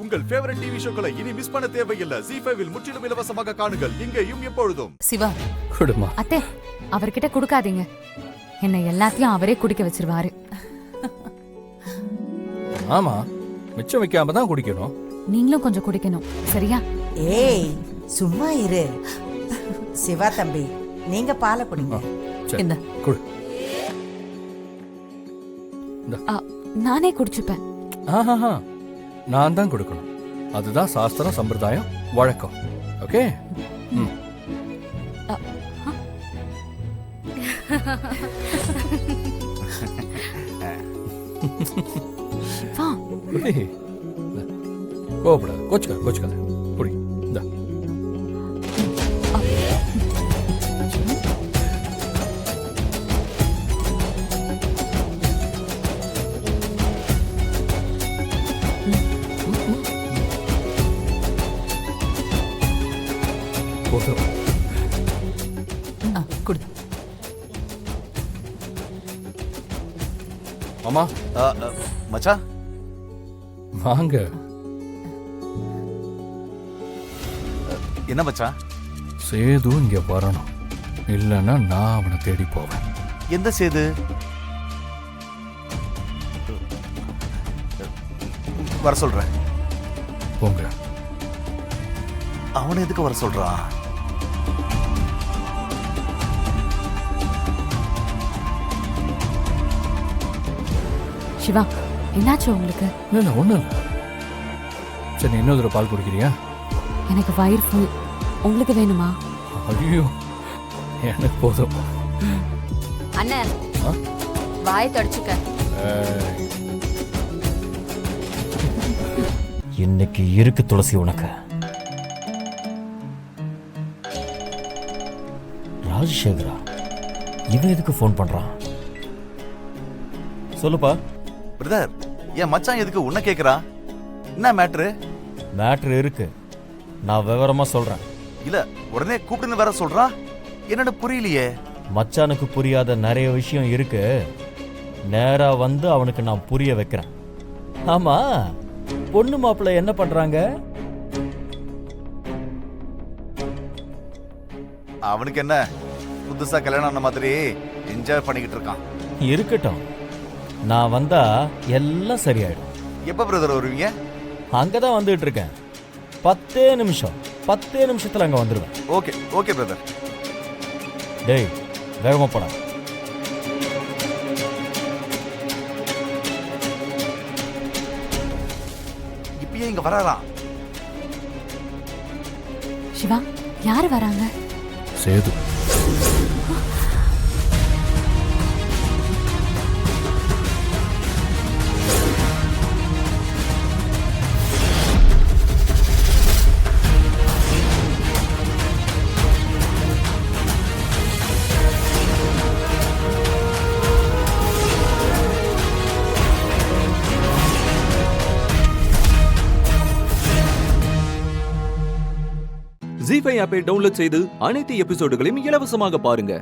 உங்கள் favourite TV ஷோக்களை இனி miss பண்ண தேவையில்லை. ZEE5 இல் முற்றிலும் இலவசமாக காணுங்கள். இங்கேயும் எப்பொழுதும். சிவா குடுமா அத்தை, அவர்கிட்ட கொடுக்காதீங்க. என்ன எல்லாத்தையும் அவரே குடிக்க வச்சிருவாரு. ஆமா, மிச்சம் வைக்காம தான் குடிக்கணும். நீங்களும் கொஞ்சம் குடிக்கணும், சரியா? ஏய் சும்மா இரு. சிவா தம்பி, நீங்க பாலை குடிங்க. சரி, இந்த குடு. நானே குடிச்சுப்பேன். ஆஹா, நான் தான் கொடுக்கணும். அதுதான் சாஸ்திரம், சம்பிரதாயம், வழக்கம். ஓகே. கோபப்படாது, கோச்சுக்காத. குடி. இந்த குடு. மாமா மச்சான், வாங்க. என்ன மச்சான்? சேது இங்க வரணும், இல்லைன்னா நான் அவனை தேடி போவேன். எந்த சேது? வர சொல்றேன். போங்க. அவனை எதுக்கு வர சொல்றான்? சிவா, என்னாச்சு உங்களுக்கு? இல்லை, ஒன்றும் இல்லை. சரி, நீ இன்னொரு பால் குடிக்கிறியா? எனக்கு வயிறு ஃபுல். உங்களுக்கு வேணுமா? ஐயோ, எனக்கு போதும். அண்ணன், வாயை தொடச்சுக்க. இன்னைக்கு இருக்கு துளசி உனக்கு. ராஜசேகரா, இவன் எதுக்கு ஃபோன் பண்றான்? சொல்லுப்பா. பிரதர், என் மச்சான் எதுக்கு உன்னை கேக்குறான்? என்ன மேட்ரு? மேட்ரு இருக்கு, நான் விவரமா சொல்றேன். இல்ல, உடனே கூப்பிடுன்னு வேற சொல்றா. என்னன்னு புரியலையே. மச்சானுக்கு புரியாத நிறைய விஷயம் இருக்கு. நேரா வந்து அவனுக்கு நான் புரிய வைக்கிறேன். ஆமா, பொண்ணு மாப்பிள்ளை என்ன பண்றாங்க? அவனுக்கு என்ன, புதுசா கல்யாணம் ஆன மாதிரி என்ஜாய் பண்ணிக்கிட்டு இருக்கான். இருக்கட்டும், நான் வந்தா எல்லாம் சரியாயிடும். எப்ப பிரதர் வருவீங்க? அங்கதான் வந்துட்டு இருக்கேன். 10 நிமிஷம், 10 நிமிஷத்துல அங்க வந்துருவேன். Okay okay brother. டேய், வேகமா போடா. இப்பயே இங்க வராராம். சிவா, யாரு வராங்க? சேது. ZEE5 ஆப்பை டவுன்லோட் செய்து அனைத்து எபிசோடுகளையும் இலவசமாக பாருங்க.